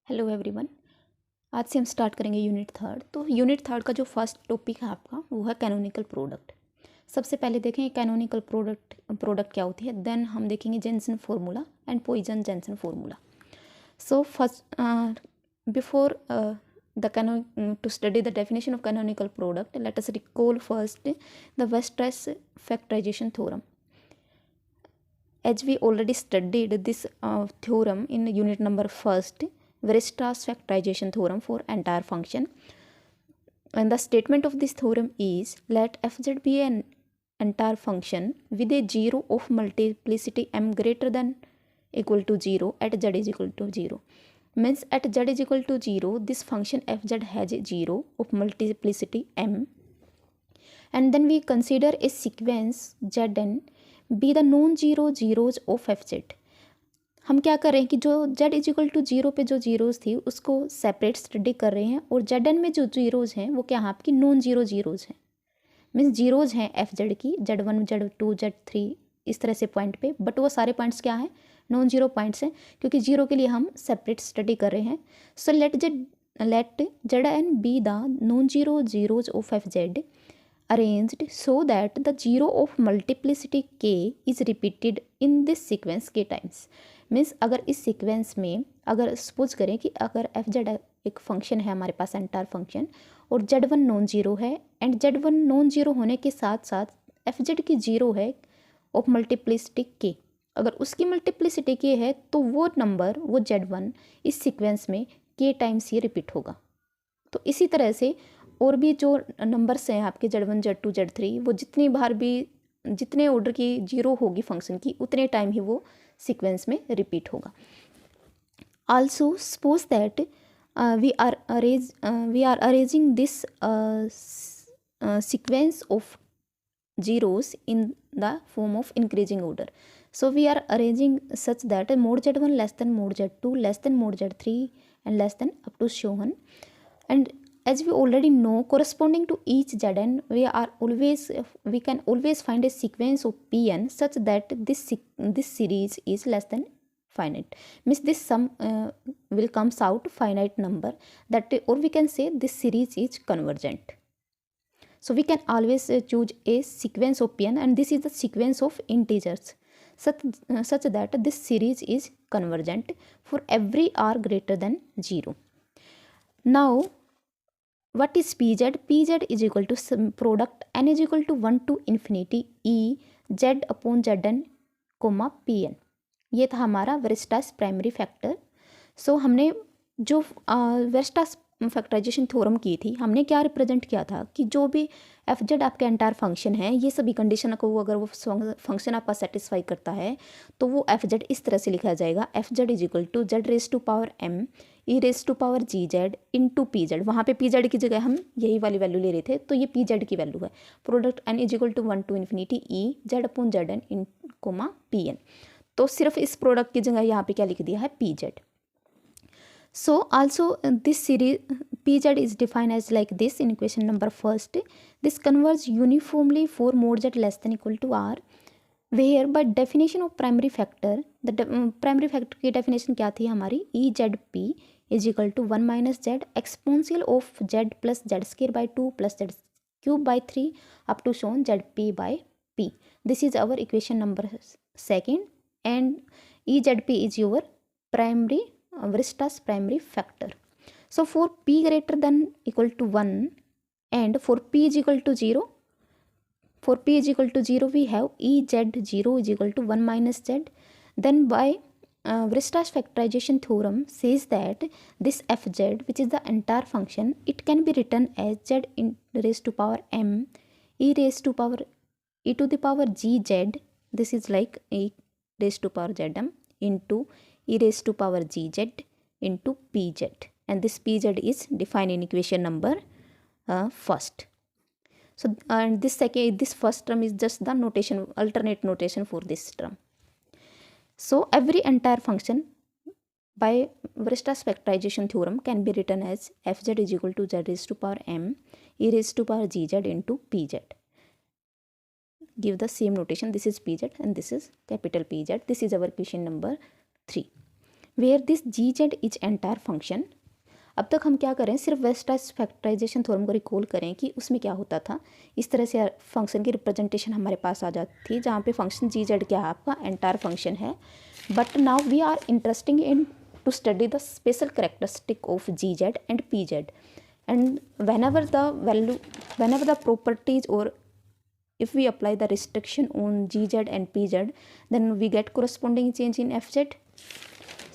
Hello everyone. आज से हम स्टार्ट करेंगे यूनिट थर्ड। तो यूनिट थर्ड का जो फर्स्ट टॉपिक है आपका वो है कैनोनिकल प्रोडक्ट। सबसे पहले देखें कैनोनिकल प्रोडक्ट क्या होती है, देन हम देखेंगे Jensen formula and Poisson Jensen formula. So first before the to study the definition of canonical product, let us recall first the Weierstrass factorization theorem. As we already studied this theorem in unit number first, Weierstrass factorization theorem for entire function, and the statement of this theorem is let fz be an entire function with a 0 of multiplicity m greater than equal to 0 at z is equal to 0. Means at z is equal to 0, this function fz has a 0 of multiplicity m, and then we consider a sequence zn be the non-zero zeros of fz. हम क्या कर रहे हैं कि जो z is equal to 0 पे जो zeros थी उसको सेपरेट स्टडी कर रहे हैं, और zn में जो जीरोज़ हैं वो क्या है आपकी नॉन जीरो जीरोज़ हैं। मीन्स जीरोज़ हैं fz की z1 z2 z3 इस तरह से पॉइंट पे, बट वो सारे पॉइंट्स क्या हैं, नॉन जीरो पॉइंट्स हैं, क्योंकि जीरो के लिए हम सेपरेट स्टडी कर रहे हैं। So let zn be the non zero zeros of fz arranged so that the zero of multiplicity k is repeated in this sequence k times. Means अगर इस सीक्वेंस में अगर सपोज करें कि अगर एफ जेड एक फंक्शन है हमारे पास एंटायर फंक्शन, और जेड वन नॉन जीरो है, and Z one non zero होने के साथ साथ एफ जेड की जीरो है ऑफ मल्टीप्लिसिटी के, अगर उसकी मल्टीप्लिसिटी के है तो वो नंबर वो जेड वन इस सीक्वेंस में के टाइम्स ही रिपीट होगा। तो इसी तरह से और भी जो नंबर्स हैं आपके z one Z two z three, वो जितनी बार भी जितने ऑर्डर की जीरो होगी फंक्शन की उतने टाइम ही वो सीक्वेंस में रिपीट होगा। Also suppose that we are arranging this sequence of zeros in the form of increasing order. So we are arranging such that mod z1 less than mod z2 less than mod z3 and less than up to so on. And as we already know, corresponding to each zn we can always find a sequence of pn such that this series is less than finite. Means this sum will comes out finite number, that or we can say this series is convergent. So we can always choose a sequence of pn, and this is the sequence of integers such that this series is convergent for every r greater than 0. Now what is pz? Pz is equal to product n is equal to 1 to infinity e z upon zn comma pn. ये था हमारा वेरस्ट्रास primary factor. सो हमने जो वेरस्ट्रास factorisation theorem की थी, हमने क्या represent किया था कि जो भी एफ जेड आपके एंटायर फंक्शन है, ये सभी कंडीशन को अगर वो फंक्शन आपका सेटिस्फाई करता है तो वो एफ जेड इस तरह से लिखा जाएगा, f Z is equal to z raise to power m e raise to power g z into p z. वहाँ पे पी जेड की जगह हम यही वाली वैल्यू ले रहे थे, तो ये पी जेड की वैल्यू है। Product n is equal to 1 to infinity e z upon z n in comma p n. तो सिर्फ इस प्रोडक्ट की जगह यहाँ पे क्या लिख दिया है, P Z. So also this series pz is defined as like this in equation number first. This converges uniformly for mod z less than equal to r, where by definition of primary factor the primary factor की definition क्या थी हमारी, e z p is equal to 1 minus z exponential of z plus z square by 2 plus z cube by 3 up to shown z p by p. This is our equation number second, and e z p is your primary Weierstrass primary factor. So for p greater than equal to 1 and for p is equal to 0, for p is equal to 0 we have e z0 is equal to 1 minus z. Then by Weierstrass factorization theorem says that this fz, which is the entire function, it can be written as z in raised to power m e raised to power e to the power gz. This is like e raised to power zm into e raised to power gz into pz, and this pz is defined in equation number first. So and this first term is just the notation, alternate notation for this term. So every entire function by Weierstrass factorization theorem can be written as fz is equal to z raised to power m e raised to power gz into pz. Give the same notation, this is pz and this is capital pz. This is our equation number 3. Where this g z is entire function. अब तक हम क्या करें, सिर्फ Weierstrass factorisation theorem को recall करें कि उसमें क्या होता था। इस तरह से फंक्शन की रिप्रेजेंटेशन हमारे पास आ जाती थी, जहाँ पे फंक्शन जी जेड क्या है, आपका एंटायर फंक्शन है। But now we are interesting in to study the special characteristic of g z and p z, and whenever the properties, or if we apply the restriction on gz and pz, then we get corresponding change in fz.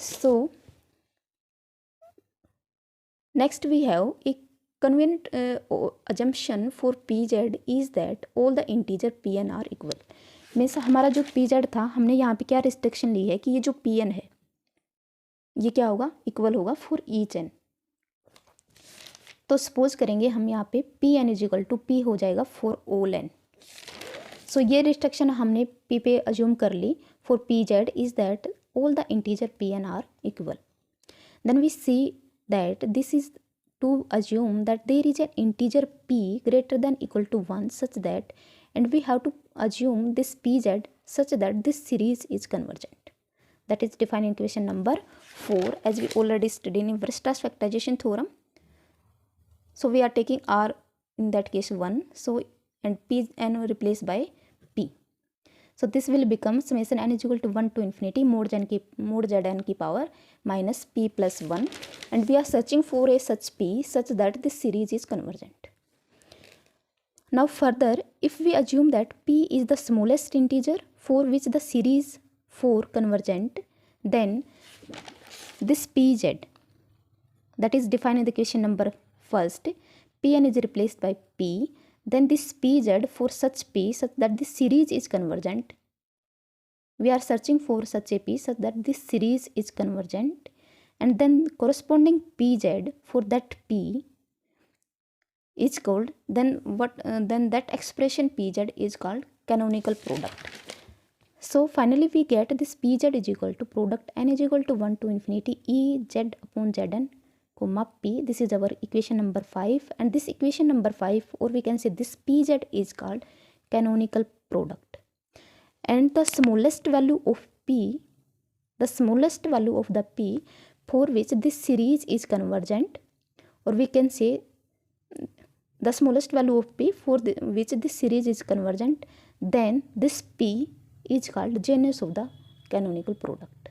So next we have a convenient assumption for pz is that all the integer pn are equal. Means हमारा जो pz था, हमने यहाँ पे क्या restriction ली है कि ये जो pn है ये क्या होगा, इक्वल होगा फॉर ईच एन। तो सपोज करेंगे हम यहाँ पे p n is equal to p हो जाएगा फॉर ऑल एन। सो ये रिस्ट्रिक्शन हमने पी पे अज्यूम कर ली for P Z is that all the integer P N R equal. Then we see that this is to assume that there is an integer P greater than equal to 1 such that, and we have to assume this P Z such that this series is convergent. That is defined in equation number 4 as we already studied in Weierstrass factorization theorem. So we are taking r in that case 1, so and p n replaced by p. So this will become summation n is equal to 1 to infinity mod zn की power minus p plus 1, and we are searching for a such p such that this series is convergent. Now further, if we assume that p is the smallest integer for which the series 4 convergent, then this pz that is defined in the equation number first, pn is replaced by p, then this pz for such p such that this series is convergent. We are searching for such a p such that this series is convergent, and then corresponding pz for that p is called, then that expression pz is called canonical product. So finally we get this pz is equal to product n is equal to 1 to infinity e z upon zn comma p. This is our equation number 5, and this equation number 5, or we can say this pz is called canonical product. And the smallest value of p, the smallest value of the p for which this series is convergent, or we can say the smallest value of p for which this series is convergent, then this p is called genus of the canonical product.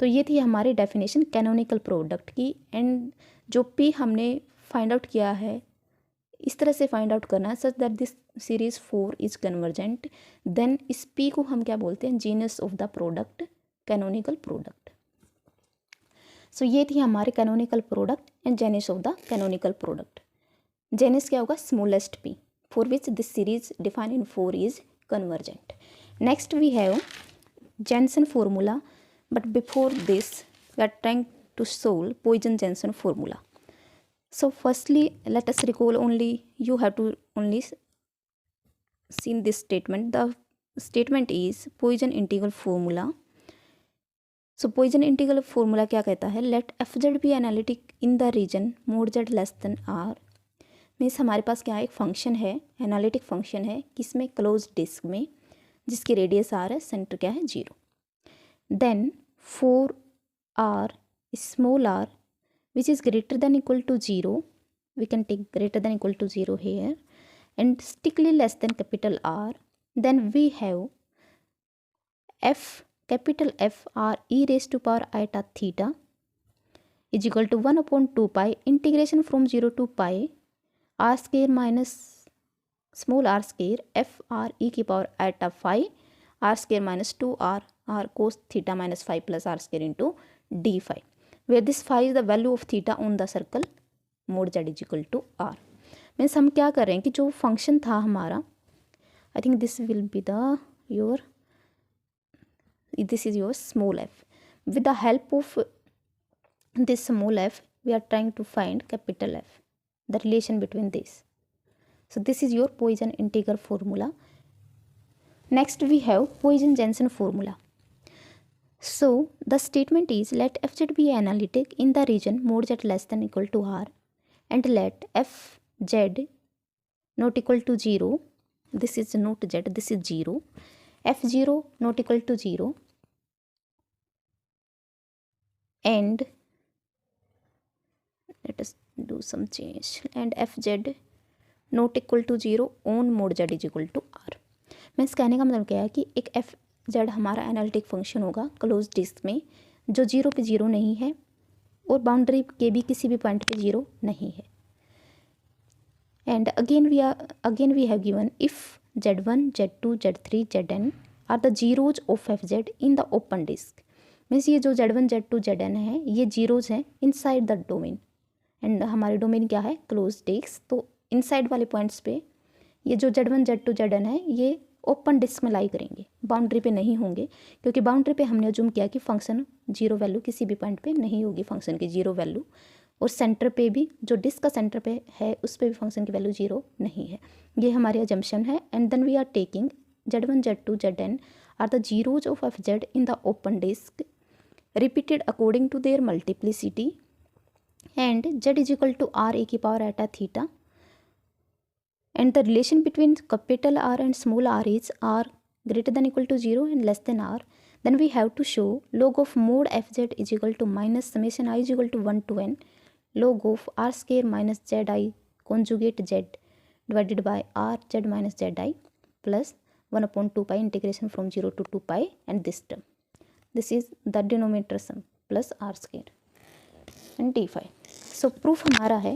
तो ये थी हमारी definition canonical product की। And जो P हमने find out किया है इस तरह से फाइंड आउट करना है such that this series 4 is convergent, then इस पी को हम क्या बोलते हैं, genus of the product canonical product. So ये थी हमारे canonical product and genus of the canonical product. Genus क्या होगा, smallest P for which this series define in 4 is convergent. Next we have Jensen formula, but before this we are trying to solve Poisson-Jensen formula. So firstly let us recall, only you have to only see this statement. The statement is Poisson integral formula. So Poisson integral formula क्या कहता है, let fz be analytic in the region mod z less than r. Means हमारे पास क्या है, एक function है, analytic function है किसमें, क्लोज डिस्क में, जिसकी रेडियस आर है, सेंटर क्या है 0. Then for r small r which is greater than equal to 0, we can take greater than equal to 0 here, and strictly less than capital r, then we have f capital f r e raise to power eta theta is equal to 1/2 pi integration from 0 to pi r square minus small r square f r e की power eta 5 r square minus 2 r r cos theta minus 5 plus r square into d 5, where this 5 is the value of theta on the circle mod z is equal to r. Means हम क्या कर रहे हैं कि जो function था हमारा, I think this will be the your, this is your small f, with the help of this small f we are trying to find capital f, the relation between this. So this is your Poisson integral formula. Next we have Poisson-Jensen formula. So the statement is let fz be analytic in the region mod z less than equal to r, and let fz not equal to 0, this is not z, this is 0, f0 not equal to 0, and let us do some change, and fz not equal to 0 on mod z is equal to r. Means कहने का मतलब क्या है कि एक f z हमारा analytic function होगा close disc में जो 0 पे 0 नहीं है और बाउंड्री के भी किसी भी पॉइंट पे 0 नहीं है। And again we have given if z1 z2 z3 zn are the zeros of F Z in the open disc. Means ये जो z1 z2 zn है ये जीरोज हैं इनसाइड द डोमेन, एंड हमारी डोमेन क्या है क्लोज डिस्क। तो inside वाले पॉइंट्स पे ये जो z1 z2 zn है ये ओपन डिस्क में लाई करेंगे, बाउंड्री पे नहीं होंगे, क्योंकि बाउंड्री पे हमने अज्यूम किया कि फंक्शन 0 वैल्यू किसी भी पॉइंट पे नहीं होगी फंक्शन की 0 वैल्यू, और सेंटर पे भी जो डिस्क का सेंटर पे है उस पे भी फंक्शन की वैल्यू 0 नहीं है। ये हमारी अजम्पशन है। And then we are taking z1 z2 zn are the zeros of F Z in the open disc repeated according to their multiplicity and z is equal to R e की power eta theta, and the relation between capital R and small r is r greater than equal to 0 and less than r, then we have to show log of mod fz is equal to minus summation I is equal to 1 to n log of r square minus zi conjugate z divided by r z minus zi plus 1 upon 2 pi integration from 0 to 2 pi and this term. This is the denominator sum plus r square and d5. So proof हमारा है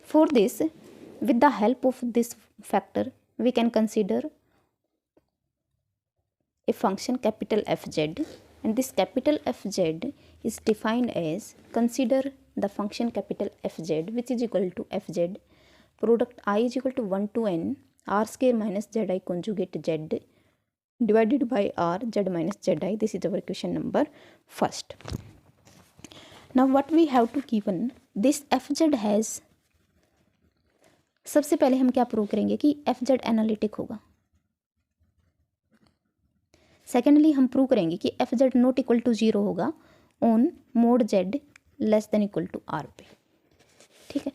for this. With the help of this factor, we can consider a function capital Fz, and this capital Fz is defined as, consider the function capital Fz which is equal to Fz product I is equal to 1 to n r square minus zi conjugate z divided by r z minus zi. This is our question number first. Now what we have to given, this Fz has, सबसे पहले हम क्या prove करेंगे कि f z analytic होगा। Secondly हम prove करेंगे कि f z not equal to 0 होगा on mod Z less than equal to r पे। ठीक है,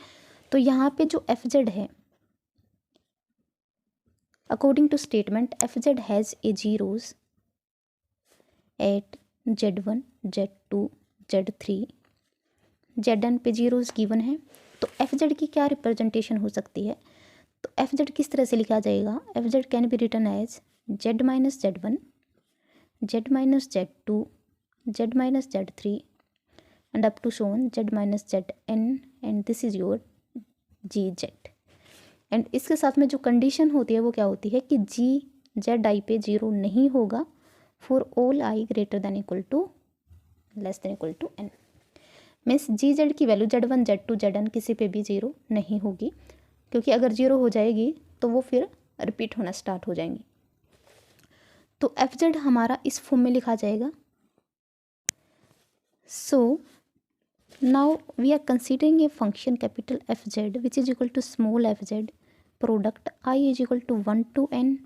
तो यहाँ पे जो एफ जेड है according to statement f z has a zeros at z1 z2 z3 zn पे जीरोज गिवन है। तो एफ जेड की क्या रिप्रेजेंटेशन हो सकती है, तो एफ जेड किस तरह से लिखा जाएगा, f z can be written as z minus z1 z minus z2 z minus z3 and up to shown z minus zn and this is your g z. And इसके साथ में जो condition होती है वो क्या होती है कि जी जेड आई पे 0 नहीं होगा for all i greater than equal to less than equal to n। Means g z की वैल्यू z1 z2 zn किसी पे भी 0 नहीं होगी, क्योंकि अगर 0 हो जाएगी तो वो फिर रिपीट होना स्टार्ट हो जाएंगी। तो एफ जेड हमारा इस फॉर्म में लिखा जाएगा। So now we are considering a function capital F Z which is equal to small F Z product I is equal to 1 to n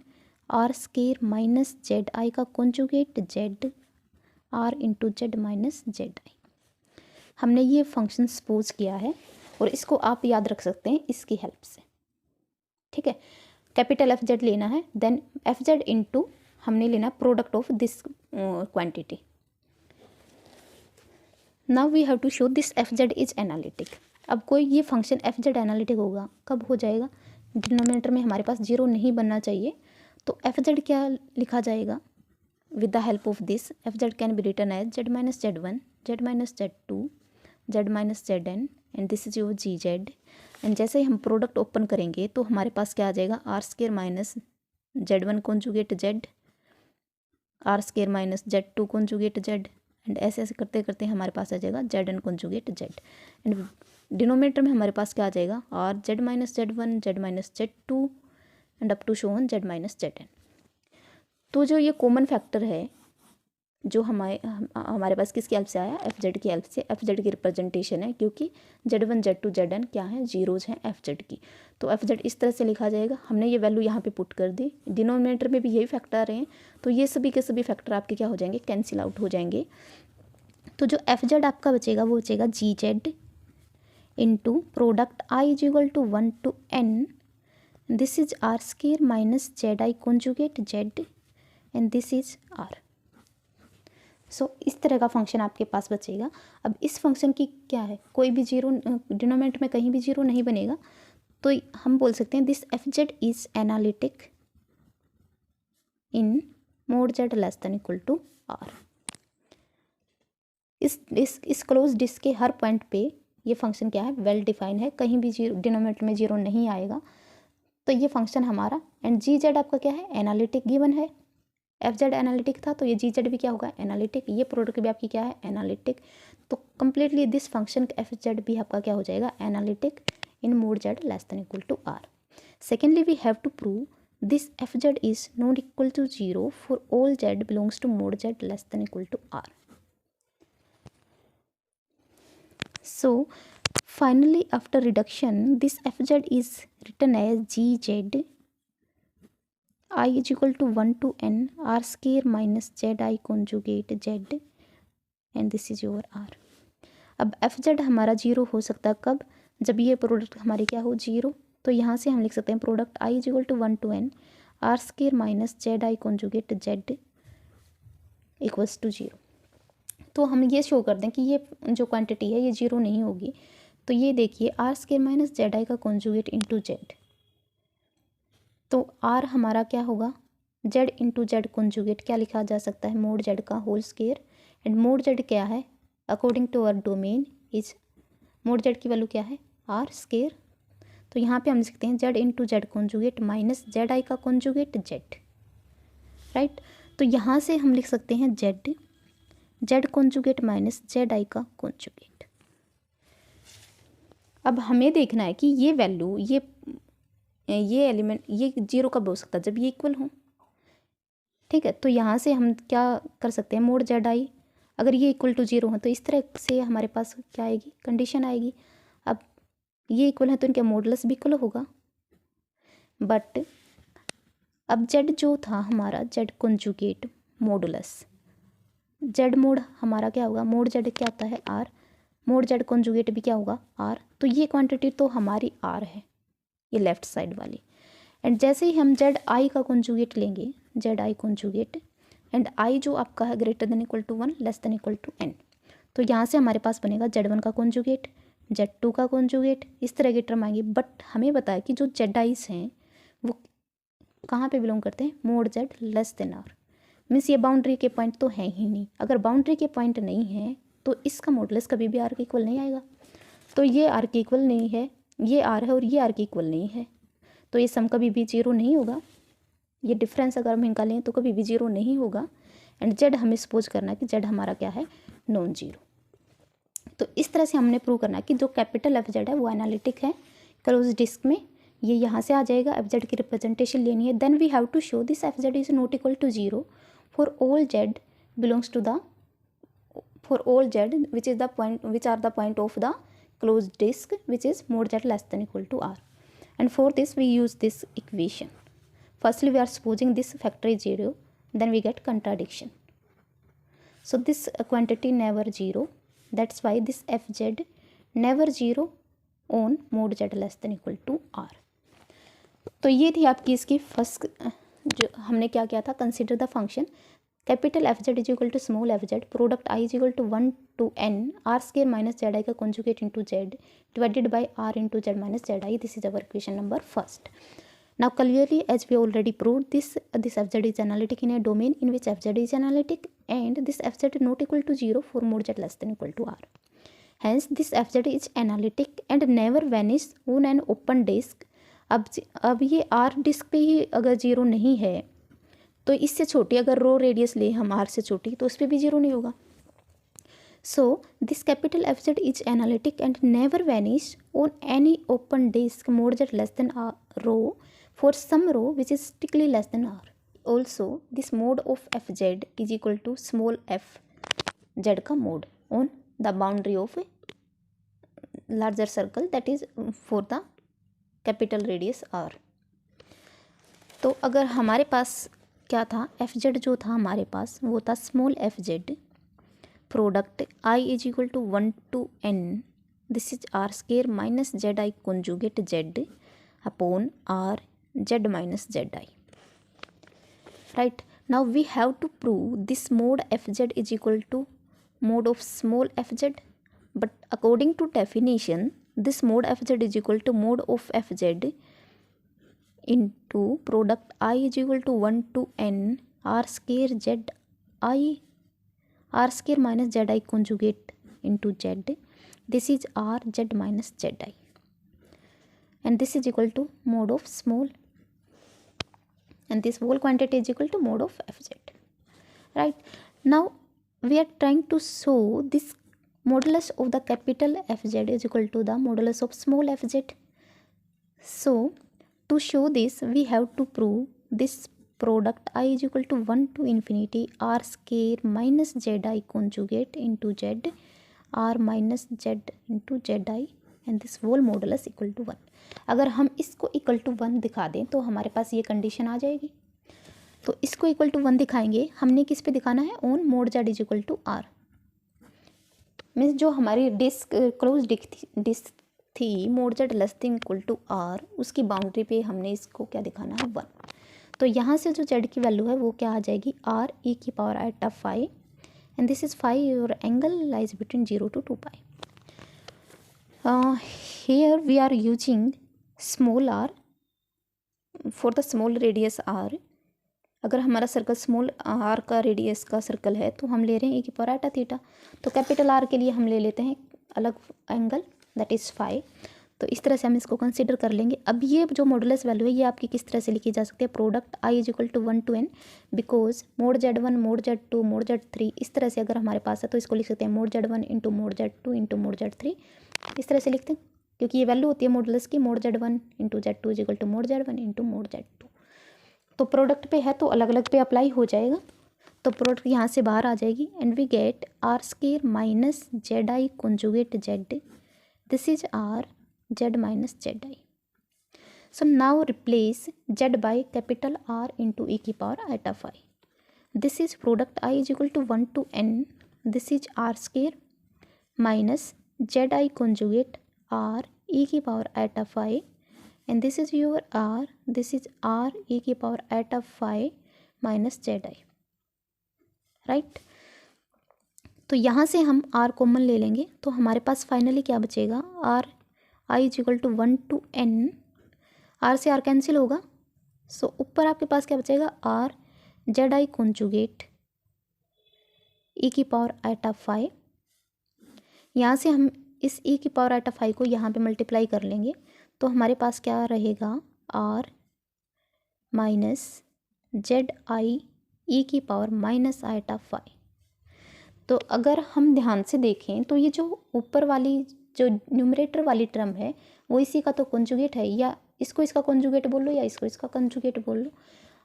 R square minus Z I का conjugate Z R into Z minus Z I. हमने ये function suppose किया है और इसको आप याद रख सकते हैं इसकी हेल्प से। ठीक है, कैपिटल एफ जेड लेना है, देन एफ जेड इंटू हमने लेना product of this quantity. Now we have to show this f Z is analytic. अब कोई ये फंक्शन एफ जेड एनालिटिक होगा कब हो जाएगा, डिनोमिनेटर में हमारे पास 0 नहीं बनना चाहिए। तो एफ जेड क्या लिखा जाएगा, with the help of this f z can be written as z minus z1 z minus z2 z minus zn and this is your g z. And जैसे ही हम प्रोडक्ट ओपन करेंगे तो हमारे पास क्या आ जाएगा, r square minus z1 conjugate z r square minus z2 conjugate z and ऐसे ऐसे करते करते हमारे पास आ जाएगा zn conjugate z। And denominator में हमारे पास क्या आ जाएगा, r z minus z1 z minus z2 and up to shown z minus zn। तो जो ये कॉमन फैक्टर है जो हमारे पास किसकी हेल्प से आया, एफ जेड की हेल्प से। एफ जेड की रिप्रेजेंटेशन है क्योंकि z1 z2 zn क्या है, जीरोज हैं एफ जेड की। तो एफ जेड इस तरह से लिखा जाएगा। हमने ये वैल्यू यहाँ पे पुट कर दी, डिनोमिनेटर में भी यही फैक्टर आ रहे हैं, तो ये सभी के सभी फैक्टर आपके क्या हो जाएंगे, कैंसिल आउट हो जाएंगे। तो जो एफ जेड आपका बचेगा वो बचेगा G Z into product I is equal to 1 to n this is R square minus Z I conjugate Z and this is R. So इस तरह का फंक्शन आपके पास बचेगा। अब इस फंक्शन की क्या है, कोई भी जीरो डिनोमिनेटर में कहीं भी जीरो नहीं बनेगा, तो हम बोल सकते हैं this f Z is analytic in mod Z less than equal to r. इस क्लोज डिस्क के हर पॉइंट पे ये फंक्शन क्या है, वेल डिफाइन है, कहीं भी जीरो डिनोमिनेटर में जीरो नहीं आएगा, तो ये फंक्शन हमारा। एंड जी जेड आपका क्या है, एनालिटिक गिवन है, एफ जेड एनालिटिक था तो ये जी जेड भी क्या होगा, एनालिटिक, ये प्रोडक्ट भी आपकी क्या है, एनालिटिक। तो completely this function f z भी आपका क्या हो जाएगा, analytic in mod Z less than equal to r. Secondly we have to prove this f Z is not equal to zero for all z belongs to mod Z less than equal to r. So finally after reduction this fz is written as gz I is equal to 1 to n r square minus zi conjugate z and this is your r। अब fz हमारा zero हो सकता है कब, जब ये product हमारी क्या हो, जीरो। तो यहाँ से हम लिख सकते हैं product i is equal to 1 to n r square minus zi conjugate z equals to zero. तो हम ये शो कर दें कि ये जो क्वांटिटी है ये जीरो नहीं होगी। तो ये देखिए r square minus Z I का कॉन्जुगेट इंटू जेड, तो आर हमारा क्या होगा, जेड इंटू जेड कॉन्जुगेट क्या लिखा जा सकता है, मोड जेड का whole square. And mod z क्या है, according to our domain is, mod z की वैल्यू क्या है, आर स्क्वायर। तो यहाँ पे हम लिख सकते हैं Z into Z conjugate minus Z I का कॉन्जुगेट जेड, राइट। तो यहाँ से हम लिख सकते हैं Z, Z conjugate minus Z I का कॉन्जुगेट। अब हमें देखना है कि ये वैल्यू, ये एलिमेंट, ये जीरो कब हो सकता है, जब ये इक्वल हो, ठीक है। तो यहाँ से हम क्या कर सकते हैं, मोड जेड आई अगर ये इक्वल टू जीरो है तो इस तरह से हमारे पास क्या आएगी, कंडीशन आएगी। अब ये इक्वल है तो इनका मॉडुलस भी इक्वल होगा, बट अब जेड जो था हमारा, Z conjugate modulus, Z mode हमारा क्या होगा, मोड जेड क्या होता है, आर, मोड जेड कॉन्जुगेट भी क्या होगा, आर। तो ये क्वांटिटी तो हमारी आर है, ये लेफ्ट साइड वाली। एंड जैसे ही हम जेड आई का कॉन्जुगेट लेंगे, z I conjugate, and i जो आपका है greater than equal to 1 less than equal to n, तो यहाँ से हमारे पास बनेगा जेड वन का कॉन्जुगेट, जेड टू का कॉन्जुगेट, इस तरह के टर्म आएंगे। बट हमें बताया कि जो जेड आईज हैं वो कहाँ पे बिलोंग करते हैं, mod Z less than r, means ये बाउंड्री के पॉइंट तो हैं ही नहीं। अगर बाउंड्री के पॉइंट नहीं है तो इसका मॉडुलस कभी भी आर के इक्वल नहीं आएगा। तो ये आर के इक्वल नहीं है, ये आर है और ये आर के इक्वल नहीं है, तो ये सम कभी भी जीरो नहीं होगा। ये डिफरेंस अगर हम निकालें तो कभी भी जीरो नहीं होगा। एंड जेड हमें सपोज करना है कि जेड हमारा क्या है, नॉन जीरो। तो इस तरह से हमने प्रूव करना है कि जो कैपिटल एफ जेड है वो एनालिटिक है क्लोज डिस्क में, ये यहाँ से आ जाएगा। एफ जेड की रिप्रेजेंटेशन लेनी है, then we have to show this f Z is not equal to zero for all z belongs to the, for all z which is the point, which are the point of the closed disk which is mod z less than equal to r. And for this we use this equation. Firstly we are supposing this factor is zero, then we get contradiction. So this quantity never zero, that's why this fz never zero on mod z less than equal to r. तो ये थी आपकी इसकी first, जो हमने क्या किया था, consider the function capital F Z is equal to small F Z, product I is equal to 1 to n R square minus Z I का conjugate into Z divided by R into Z minus Z I. This is our equation number first. Now clearly as we already proved this fz is analytic in a domain in which fz is analytic and this fz not equal to 0 for mod z less than equal to r. Hence this fz is analytic and never vanish on an open disk. अब ये are disc पे ही अगर zero नहीं है तो इससे छोटी अगर रो रेडियस ले हम आर से छोटी तो उस पर भी जीरो नहीं होगा। So this capital F Z is analytic and never vanish on any open disc mod Z less than rho for some row which is strictly less than r. Also this mode of fz is equal to small f z का mode on the boundary of a larger circle that is for the capital radius r. तो अगर हमारे पास क्या था, fz जो था हमारे पास वो था small fz, product i is equal to 1 to n, this is r square minus Z I conjugate z upon r z minus Z i, right. Now we have to prove this mod fz is equal to mod of small fz, but according to definition this mod fz is equal to mod of fz into product I is equal to 1 to n r square z I r square minus zi conjugate into z. This is r z minus zi, and this is equal to mod of small, and this whole quantity is equal to mod of fz. Right, now we are trying to show this modulus of the capital fz is equal to the modulus of small fz. So to show this we have to prove this product I is equal to 1 to infinity r square minus zi conjugate into z r minus z into zi, and this whole modulus equal to 1. अगर हम इसको equal to 1 दिखा दें तो हमारे पास ये condition आ जाएगी. तो इसको इक्वल टू 1 दिखाएंगे, हमने किस पे दिखाना है, on mod z is equal to r. Means जो हमारी डिस्क क्लोज डिस्क थी mod Z less than equal to r, उसकी बाउंड्री पे हमने इसको क्या दिखाना है, 1. तो यहाँ से जो जेड की वैल्यू है वो क्या आ जाएगी, आर ई की power eta 5, and this is 5 और angle lies between 0 to 2 pi. Here we are using small r for the small radius r. अगर हमारा सर्कल स्मॉल r का रेडियस का सर्कल है तो हम ले रहे हैं e की पावर एटा थीटा. तो कैपिटल R के लिए हम ले लेते हैं अलग एंगल, दैट इज़ 5. तो इस तरह से हम इसको कंसीडर कर लेंगे. अब ये जो मॉडुलस वैल्यू है ये आपकी किस तरह से लिखी जा सकती है, product I is equal to 1 to n, because mod Z1 mod Z2 mod Z3 इस तरह से अगर हमारे पास है तो इसको लिख सकते हैं mode Z1 into mod Z2 into mode Z3, इस तरह से लिखते हैं, क्योंकि ये वैल्यू होती है मॉडुलस की, mod Z1 into Z2 is equal to mod Z1 into mod Z2. तो प्रोडक्ट पे है तो अलग अलग पे अप्लाई हो जाएगा. तो प्रोडक्ट यहाँ से बाहर आ जाएगी, and we get r square minus Z I conjugate z. This is r z minus zi. So now replace z by capital R into e की power eta 5. This is product I is equal to 1 to n. This is r square minus zi conjugate r e की power eta 5, and this is your r. This is r e की power eta 5 minus zi. Right? तो यहाँ से हम r common ले लेंगे तो हमारे पास फाइनली क्या बचेगा, r i is equal to 1 to n. r से r कैंसिल होगा, सो ऊपर आपके पास क्या बचेगा, r जेड आई कॉन्जुगेट e की पावर एटा 5. यहाँ से हम इस e की पावर एटा 5 को यहाँ पे मल्टीप्लाई कर लेंगे तो हमारे पास क्या रहेगा, r minus Z I e की पावर माइनस एटा 5. तो अगर हम ध्यान से देखें तो ये जो ऊपर वाली जो न्यूमरेटर वाली टर्म है वो इसी का तो कॉन्जुगेट है, या इसको इसका कॉन्जुगेट बोल लो या इसको इसका कॉन्जुगेट बोल लो.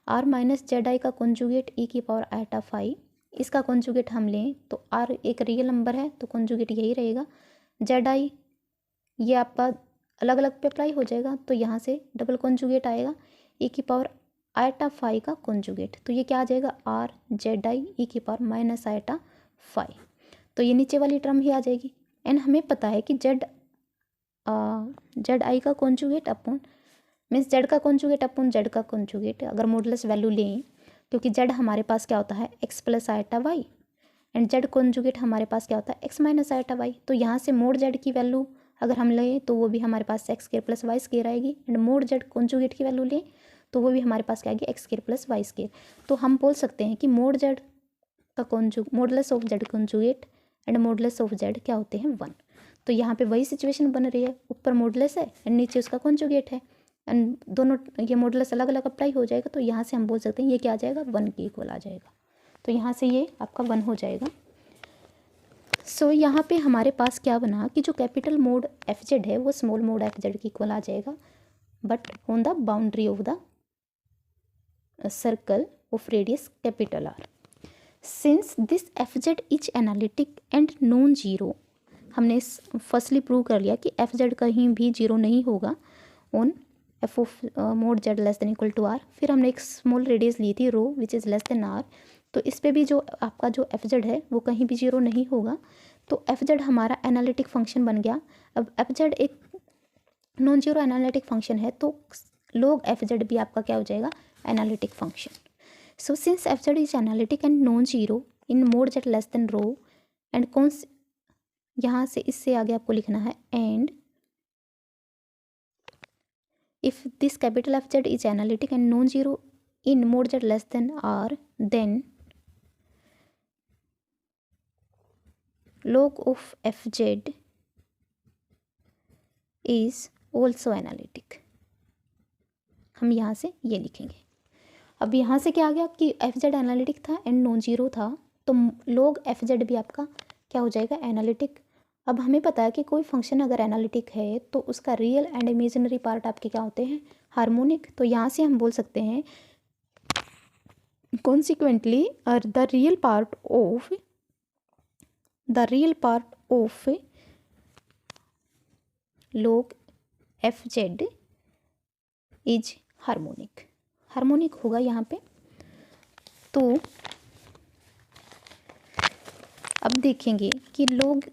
आर माइनस जेड आई का कॉन्जुगेट ई की पावर एटा 5, इसका कॉन्जुगेट हम लें तो आर एक रियल नंबर है तो कॉन्जुगेट यही रहेगा. जेड आई ये आपका अलग अलग पे अप्लाई हो जाएगा तो यहाँ से डबल कॉन्जुगेट आएगा ई की पावर एटा 5 का कॉन्जुगेट, तो ये क्या आ जाएगा, आर जेड आई ई की पावर माइनस एटा 5. तो ये नीचे वाली टर्म ही आ जाएगी. एंड हमें पता है कि जेड आई का कॉन्जुगेट अपॉन मीन्स जेड का कॉन्जुगेट अपॉन जेड का कॉन्जुगेट अगर मॉडुलस वैल्यू लें, क्योंकि जेड हमारे पास क्या होता है x plus iota y, and z conjugate हमारे पास क्या होता है एक्स माइनस आयटा वाई. तो यहाँ से मोड जेड की वैल्यू अगर हम लें तो वो भी हमारे पास X square plus Y square आएगी, एंड मोड जेड कॉन्जुगेट की वैल्यू लें तो वो भी हमारे पास क्या आएगी X square plus Y square. तो हम बोल सकते हैं कि मोड जेड का modulus of Z conjugate and modulus of Z क्या होते हैं, 1. तो यहाँ पे वही सिचुएशन बन रही है, ऊपर मॉडुलस है एंड नीचे उसका कॉन्जुगेट है, एंड दोनों ये मॉडुलस अलग अलग अप्लाई हो जाएगा. तो यहाँ से हम बोल सकते हैं ये क्या आ जाएगा, 1 के इक्वल आ जाएगा. तो यहाँ से ये आपका 1 हो जाएगा. सो यहाँ पे हमारे पास क्या बना कि जो कैपिटल मोड एफ जेड है वो स्मॉल मोड एफ जेड के इक्वल आ जाएगा, but on the boundary of the circle of radius capital R. Since this f Z is analytic and non zero, हमने फर्स्टली प्रूव कर लिया कि f Z कहीं भी जीरो नहीं होगा on F of mod Z less than equal to R. फिर हमने एक स्मॉल रेडियस ली थी rho which is less than R, तो इस पे भी जो आपका जो एफ जेड है वो कहीं भी जीरो नहीं होगा. तो एफ जेड हमारा एनालिटिक फंक्शन बन गया. अब एफ जेड एक नॉन जीरो एनालिटिक फंक्शन है तो लोग एफ जेड भी आपका क्या हो जाएगा, analytic function. So since f Z is analytic and non zero in mod Z less than rho and कौन यहाँ से इससे आगे आपको लिखना है and if this capital F z is analytic and non-zero in mod z less than r, then log of f z is also analytic. हम यहाँ से ये लिखेंगे. अब यहाँ से क्या आ गया कि एफ जेड एनालिटिक था एंड नॉन जीरो था, तो log एफ जेड भी आपका क्या हो जाएगा, एनालिटिक. अब हमें पता है कि कोई फंक्शन अगर एनालिटिक है तो उसका रियल एंड इमेजिनरी पार्ट आपके क्या होते हैं, हार्मोनिक. तो यहाँ से हम बोल सकते हैं consequently the real part of log F Z is harmonic. Harmonic होगा यहाँ पे. तो अब देखेंगे कि log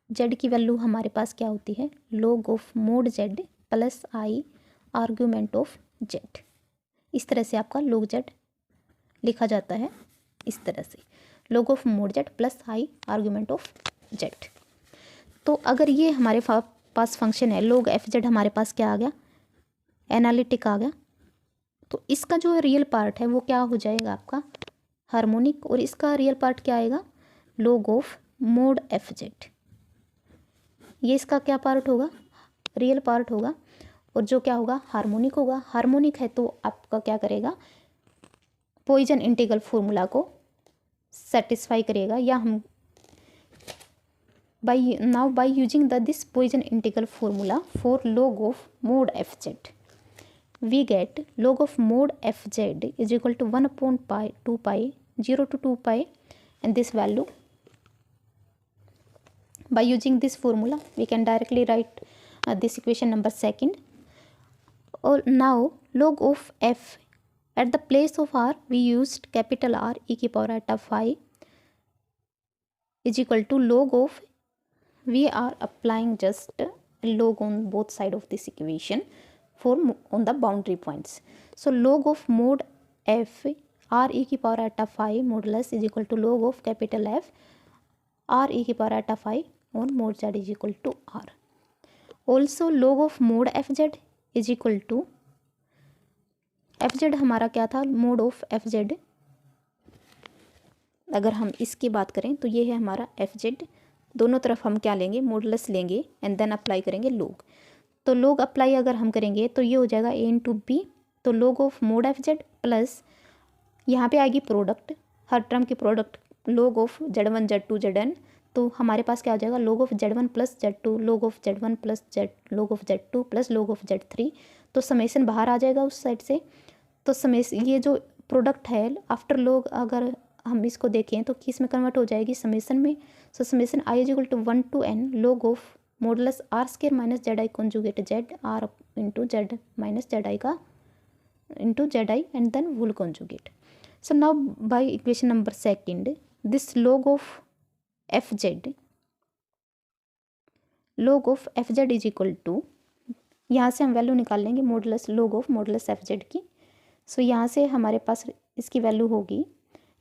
जेड की वैल्यू हमारे पास क्या होती है, log of mod Z plus I argument of Z. इस तरह से आपका log जेड लिखा जाता है, इस तरह से log of mod Z plus I argument of Z. तो अगर ये हमारे पास फंक्शन है log एफ जेड, हमारे पास क्या आ गया, एनालिटिक आ गया. तो इसका जो रियल पार्ट है वो क्या हो जाएगा आपका, हार्मोनिक. और इसका रियल पार्ट क्या आएगा, log of mod F Z. ये इसका क्या पार्ट होगा, रियल पार्ट होगा. और जो क्या होगा, हार्मोनिक होगा. हार्मोनिक है तो आपका क्या करेगा, पॉइजन इंटीग्रल फॉर्मूला को सेटिस्फाई करेगा. या हम by using this Poisson integral formula for log of mod fz, we get log of mod fz is equal to 1 upon pi 2 pi 0 to 2 pi, and this value, by using this formula we can directly write this equation number second. Or now log of f, at the place of r we used capital R e की power eta phi is equal to log of, we are applying just log on both side of this equation for on the boundary points. So log of mod f r e की power eta phi modulus is equal to log of capital F r e की power eta phi on mod z is equal to r. Also log of mod f z is equal to, F z हमारा क्या था, mode of F Z. अगर हम इसकी बात करें तो ये है हमारा एफ जेड. दोनों तरफ हम क्या लेंगे, मॉडुलस लेंगे एंड देन अप्लाई करेंगे लोग. तो लोग अप्लाई अगर हम करेंगे तो ये हो जाएगा ए इन टू बी. तो log of mod F Z plus यहाँ पे आएगी प्रोडक्ट, हर टर्म की product, log of Z one Z two Z N. तो हमारे पास क्या हो जाएगा, log of Z one plus Z two, log of Z one plus Z, log of Z two plus log of Z three. तो summation बाहर आ जाएगा उस साइड से. तो समेसन, ये जो प्रोडक्ट है आफ्टर लोग, अगर हम इसको देखें तो किस में कन्वर्ट हो जाएगी, समेसन में. So summation I is equal to 1 to n log of modulus R square minus Z I conjugate Z R into Z minus Z I का into Z I and then whole conjugate. So now by equation number second, this log of F Z, log of F Z is equal to, यहाँ से हम value निकाल लेंगे modulus log of modulus F Z की. So यहाँ से हमारे पास इसकी वैल्यू होगी,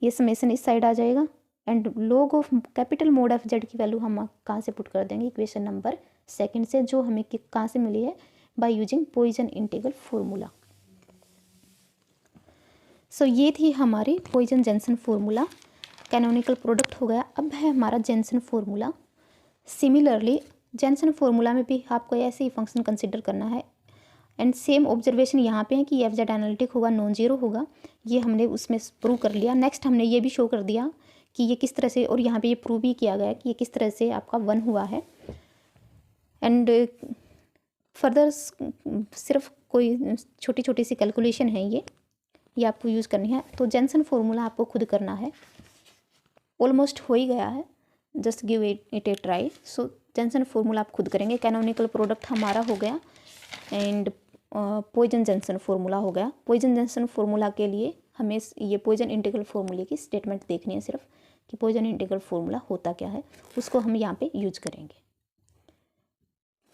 ये समेसन इस साइड आ जाएगा and log of capital mode F Z की वैल्यू हम कहाँ से पुट कर देंगे, इक्वेशन नंबर सेकंड से, जो हमें कहाँ से मिली है, by using Poisson integral formula. So ये थी हमारी Poisson Jensen formula. Canonical product हो गया. अब है हमारा Jensen formula. Similarly Jensen formula में भी आपको ऐसे ही फंक्शन कंसिडर करना है एंड सेम ऑब्जर्वेशन यहाँ पे है कि एफ जेड एनालिटिक होगा, नॉन जीरो होगा. ये हमने उसमें प्रूव कर लिया. नेक्स्ट हमने ये भी शो कर दिया कि ये किस तरह से, और यहाँ पे ये प्रूव भी किया गया कि ये किस तरह से आपका वन हुआ है. एंड फर्दर सिर्फ कोई छोटी छोटी सी कैलकुलेशन है, ये आपको यूज़ करनी है. तो जेंसन फॉर्मूला आपको खुद करना है. ऑलमोस्ट हो ही गया है, just give it a try. So Jensen formula आप खुद करेंगे. कैनोनिकल प्रोडक्ट हमारा हो गया एंड पॉइजन जेंसन फॉर्मूला हो गया. पॉइजन जेंसन फॉर्मूला के लिए हमें ये पॉइजन इंटीग्रल फॉर्मूले की स्टेटमेंट देखनी है सिर्फ, कि पॉइजन इंटीग्रल फॉर्मूला होता क्या है, उसको हम यहाँ पे यूज करेंगे.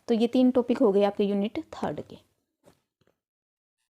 तो ये 3 टॉपिक हो गए आपके यूनिट 3 के.